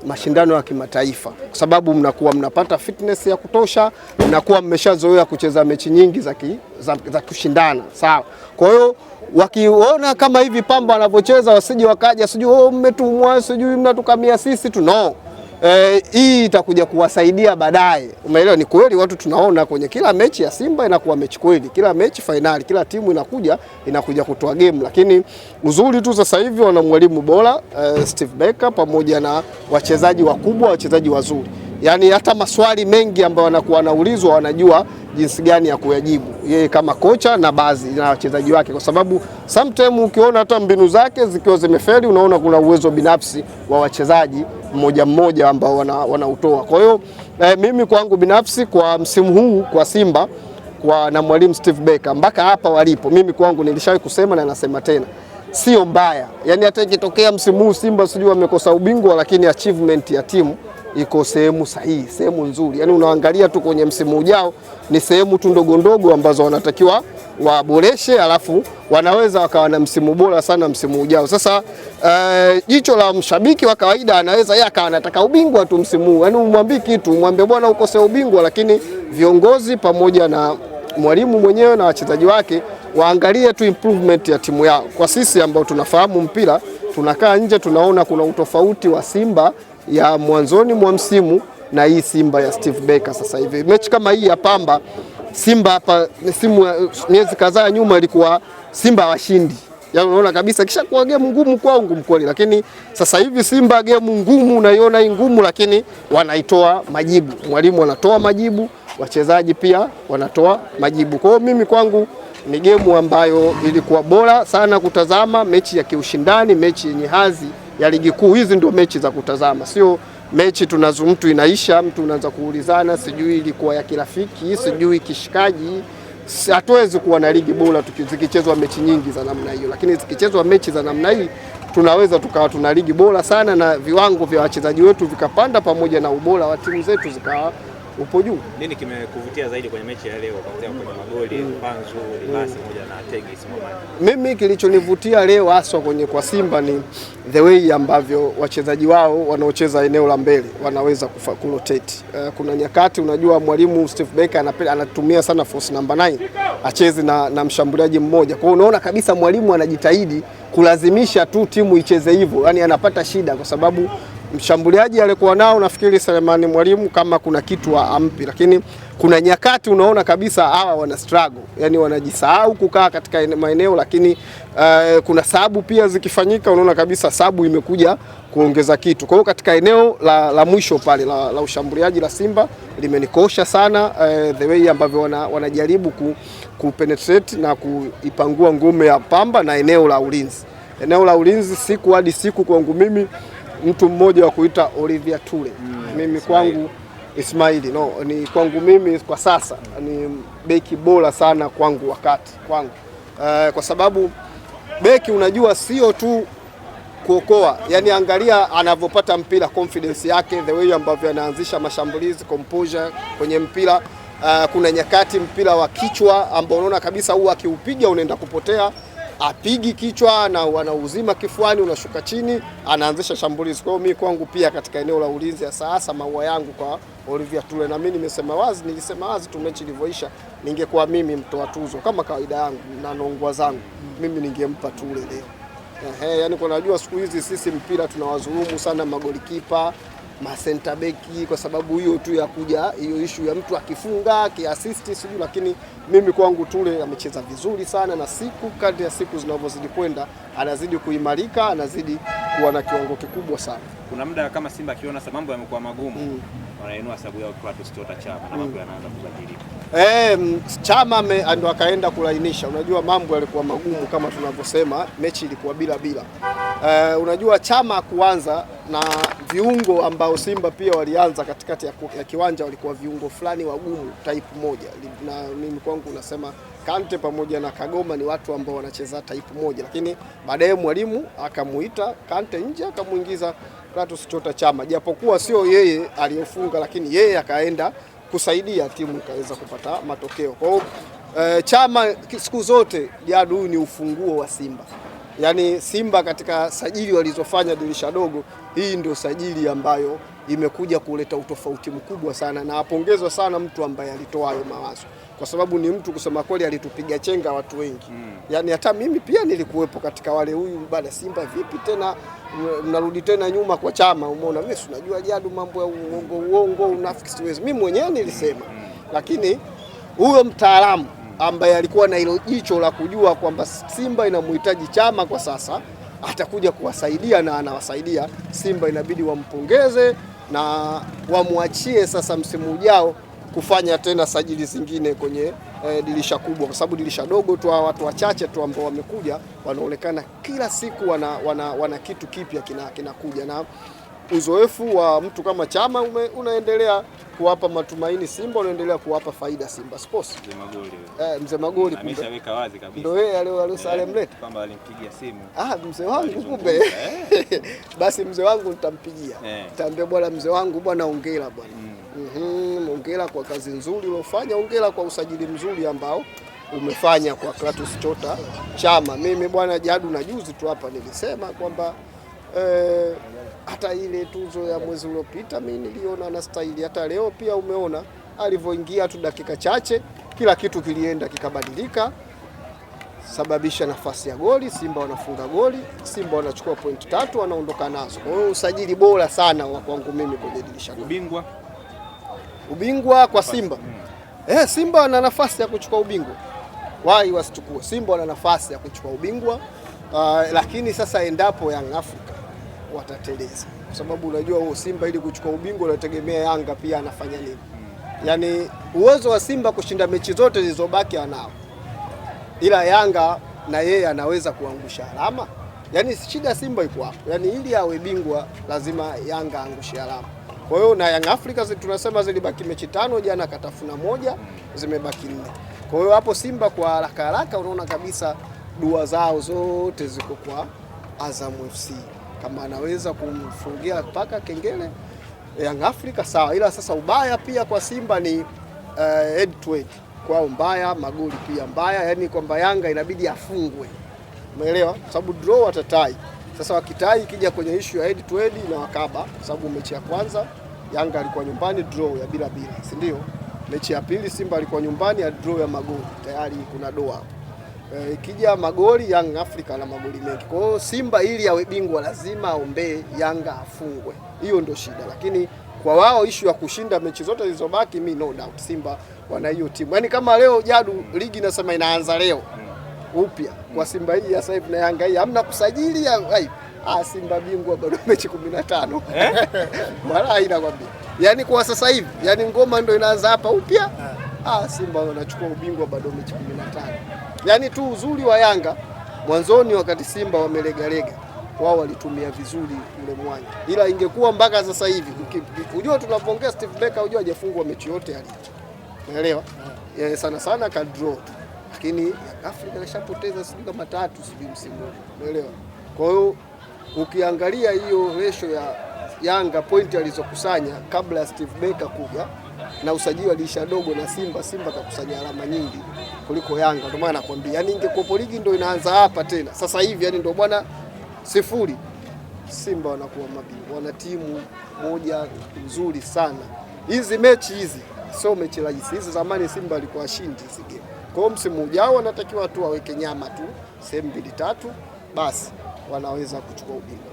mashindano ya kimataifa, kwa sababu mnakuwa mnapata fitness ya kutosha, mnakuwa mmeshazoea kucheza mechi nyingi za kushindana, sawa. Kwa hiyo wakiona kama hivi Pamba wanavyocheza, wasije wakaja sijui mmetumwa sijui mnatukamia sisi tu, no. Hii itakuja kuwasaidia baadaye. Umeelewa? Ni kweli watu tunaona kwenye kila mechi ya Simba inakuwa mechi kweli, kila mechi finali, kila timu inakuja kutoa game, lakini uzuri tu sasa hivi wana mwalimu bora Steve Barker pamoja na wachezaji wakubwa, wachezaji wazuri. Yaani hata maswali mengi ambayo wanakuwa wanaulizwa wanajua jinsi gani ya kuyajibu yeye kama kocha na baadhi na wachezaji wake, kwa sababu sometimes ukiona hata mbinu zake zikiwa zimefeli, unaona kuna uwezo binafsi wa wachezaji mmoja ambao wanautoa. Kwa hiyo mimi kwangu binafsi kwa msimu huu kwa Simba na mwalimu Steve Barker mpaka hapa walipo, mimi kwangu nilishawahi kusema na nasema tena, sio mbaya. Yaani hata ikitokea msimu huu Simba sijui wamekosa ubingwa, lakini achievement ya timu iko sehemu sahihi, sehemu nzuri. Yaani unaangalia tu kwenye msimu ujao ni sehemu tu ndogo ambazo wanatakiwa waboreshe, alafu wanaweza wakawa na msimu bora sana msimu ujao. Sasa jicho la mshabiki wa kawaida anaweza yeye akawa anataka ubingwa tu msimu huu. Yaani umwambie kitu, umwambie bwana ukose ubingwa, lakini viongozi pamoja na mwalimu mwenyewe na wachezaji wake waangalie tu improvement ya timu yao. Kwa sisi ambao tunafahamu mpira, tunakaa nje tunaona kuna utofauti wa Simba ya mwanzoni mwa msimu na hii Simba ya Steve Barker sasa hivi. Mechi kama hii ya Pamba, Simba hapa miezi kadhaa nyuma ilikuwa Simba washindi. Yaani unaona kabisa kisha kwa game ngumu kwangu mkweli, lakini sasa hivi Simba game ngumu, unaiona hii ngumu, lakini wanaitoa majibu. Mwalimu anatoa majibu, wachezaji pia wanatoa majibu. Kwa hiyo mimi kwangu ni game ambayo ilikuwa bora sana kutazama, mechi ya kiushindani, mechi yenye hadhi ya ligi kuu. Hizi ndio mechi za kutazama, sio mechi mtu inaisha mtu unaanza kuulizana sijui ilikuwa ya kirafiki sijui kishikaji. Hatuwezi kuwa na ligi bora zikichezwa mechi nyingi za namna hiyo, lakini zikichezwa mechi za namna hii tunaweza tukawa tuna ligi bora sana na viwango vya wachezaji wetu vikapanda pamoja na ubora wa timu zetu zikawa upo juu. Nini kimekuvutia zaidi kwenye mechi ya leo kuanzia kwenye magoli, Panzu, Libasi moja na Tegi Simamani? Mimi kilichonivutia leo haswa kwa Simba ni the way ambavyo wachezaji wao wanaocheza eneo la mbele wanaweza kurotate. Kuna nyakati unajua mwalimu Steve Barker anatumia sana force number 9 acheze na mshambuliaji mmoja. Kwa hiyo unaona kabisa mwalimu anajitahidi kulazimisha tu timu icheze hivyo. Yaani anapata shida kwa sababu mshambuliaji alikuwa nao nafikiri Selemani Mwalimu kama kuna kitu ampi, lakini kuna nyakati unaona kabisa hawa wana struggle, yani wanajisahau kukaa katika maeneo, lakini kuna sababu pia zikifanyika unaona kabisa sababu imekuja kuongeza kitu. Kwa hiyo katika eneo la mwisho pale la ushambuliaji la Simba limenikosha sana the way ambavyo wanajaribu kupenetrate na kuipangua ngome ya Pamba na eneo la ulinzi. Eneo la ulinzi siku hadi siku kwangu mimi mtu mmoja wa kuita Olivier Ture. Mimi kwangu Ismaili ni kwangu mimi kwa sasa ni beki bora sana kwangu kwa sababu beki unajua sio tu kuokoa, yani angalia anavyopata mpira, confidence yake, the way ambavyo anaanzisha mashambulizi, composure kwenye mpira. Kuna nyakati mpira wa kichwa ambao unaona kabisa huwa akiupiga unaenda kupotea, apigi kichwa na wanauzima kifuani unashuka chini, anaanzisha shambulizi. Kwa hiyo mimi kwangu pia katika eneo la ulinzi ya sasa maua yangu kwa Olivier Ture, na mimi nilisema wazi tu mechi ilivyoisha, ningekuwa mimi mtoa tuzo kama kawaida yangu na nongwa zangu, mimi ningempa Ture leo. Yani kwa najua siku hizi sisi mpira tunawazulumu sana magolikipa, center beki kwa sababu hiyo tu ya kuja hiyo issue ya mtu akifunga kiassist sijui, lakini mimi kwangu Ture amecheza vizuri sana, na kadri ya siku zinavyozidi kwenda anazidi kuimarika, anazidi kuwa na kiwango kikubwa sana. Kuna muda kama Simba akiona mambo yamekuwa magumu wanainua sababu yao kwa Chama na mambo yanaanza kubadilika. Chama ndo akaenda kulainisha. Unajua mambo yalikuwa magumu kama tunavyosema, mechi ilikuwa bila. Unajua Chama kuanza na viungo ambao Simba pia walianza katikati ya kiwanja walikuwa viungo fulani wagumu type moja, na mimi kwangu nasema Kante pamoja na Kagoma ni watu ambao wanacheza type moja, lakini baadaye mwalimu akamuita Kante nje akamuingiza Chama, japokuwa sio yeye aliyofunga, lakini yeye akaenda kusaidia timu ikaweza kupata matokeo. Kwa hiyo Chama siku zote Jadu ni ufunguo wa Simba. Yaani Simba katika sajili walizofanya dirisha dogo, hii ndio sajili ambayo imekuja kuleta utofauti mkubwa sana, na apongezwa sana mtu ambaye alitoa hayo mawazo, kwa sababu ni mtu kusema kweli alitupiga chenga watu wengi. Yaani hata mimi pia nilikuwepo katika wale, huyu bada Simba vipi tena mnarudi tena nyuma kwa Chama, umeona mimi unajua Jadu mambo ya uongo unafiki siwezi. Mimi mwenyewe nilisema, lakini huyo mtaalamu ambaye alikuwa na hilo jicho la kujua kwamba Simba inamhitaji Chama kwa sasa, atakuja kuwasaidia na anawasaidia. Simba inabidi wampongeze na wamwachie sasa msimu ujao kufanya tena sajili zingine kwenye dirisha kubwa, kwa sababu dirisha dogo tu watu wachache tu ambao wamekuja wanaonekana kila siku wana kitu kipya kinakuja, na uzoefu wa mtu kama Chama unaendelea kuwapa matumaini Simba, unaendelea kuwapa faida Simba Sports. Mzee Magoli ameshaweka wazi kabisa, ndio yeye alimleta kwamba alimpigia simu. Mzee wangu kumbe. Basi mzee wangu nitampigia, nitaambia bwana, mzee wangu bwana, hongera bwana. Hongera kwa kazi nzuri uliofanya, hongera kwa usajili mzuri ambao umefanya kwa Clatous Chota Chama. Mimi bwana Jadu na juzi tu hapa nilisema kwamba hata ile tuzo ya mwezi uliopita mimi niliona na staili, hata leo pia umeona alivyoingia tu dakika chache kila kitu kilienda kikabadilika, sababisha nafasi ya goli, Simba wanafunga goli, Simba wanachukua point 3 wanaondoka nazo. Kwa hiyo usajili bora sana wa kwangu mimi kwenye dirisha. Ubingwa kwa Simba. Simba wana nafasi ya kuchukua ubingwa. Wai wasichukue. Simba wana nafasi ya kuchukua ubingwa. Lakini sasa endapo Young Africa watateleza, kwa sababu unajua huo Simba ili kuchukua ubingwa unategemea Yanga pia anafanya nini. Yaani uwezo wa Simba kushinda mechi zote zilizobaki anao, ila Yanga na yeye anaweza kuangusha alama. Yaani shida Simba iko hapo, yaani ili awe bingwa lazima Yanga angushe alama. Kwa hiyo na Young Africa tunasema zilibaki mechi 5, jana katafuna 1, zimebaki 4. Kwa hiyo hapo Simba kwa haraka unaona kabisa dua zao zote ziko kwa Azam FC. Kama anaweza kumfungia mpaka kengele Young Africa sawa, ila sasa ubaya pia kwa Simba ni head to head kwao mbaya, magoli pia mbaya, yani kwamba Yanga inabidi afungwe, umeelewa? Sababu draw watatai. Sasa wakitai ikija kwenye issue ya head to head na wakaba, sababu mechi ya kwanza Yanga alikuwa nyumbani draw ya bila, si ndio? Mechi ya pili Simba alikuwa nyumbani ya draw ya magoli, tayari kuna doa. Ikija magoli Young Africa na magoli mengi. Kwa hiyo Simba ili awe bingwa lazima aombee Yanga afungwe. Hiyo ndio shida, lakini kwa wao issue ya kushinda mechi zote zilizobaki, mi no doubt Simba wana hiyo timu. Yaani kama leo Jadu ligi nasema inaanza leo upya kwa Simba hii sasa hivi na Yanga hii hamna kusajili Simba bingwa bado mechi 15. Mara inakwambia. Yaani kwa sasa hivi, yaani ngoma ndio inaanza hapa upya. Simba wanachukua ubingwa bado mechi 15. Yaani tu uzuri wa Yanga mwanzoni wakati Simba wamelegalega, wao walitumia vizuri ule mwanya. Ila ingekuwa mpaka sasa hivi, unajua tunapongeza Steve Becker, unajua hajafungwa mechi yote ya ligi. Unaelewa? Sana sana ka draw tu. Lakini Afrika ilishapoteza sijui kama 3 sijui msimu huu. Unaelewa? Kwa hiyo ukiangalia hiyo ratio ya Yanga pointi alizokusanya kabla ya Steve Becker kuja na usajili wa dirisha dogo na Simba kakusanya alama nyingi kuliko Yanga. Ndio maana nakwambia, yani ingekuwa ligi ndio inaanza hapa tena sasa hivi, yani ndio bwana 0 Simba wanakuwa mabingwa. Wana timu moja nzuri sana. Hizi mechi hizi sio mechi rahisi. Hizi zamani Simba alikuwa ashindi hizi game. Kwa hiyo msimu ujao wanatakiwa tu waweke nyama tu sehemu 2-3 basi wanaweza kuchukua ubingwa.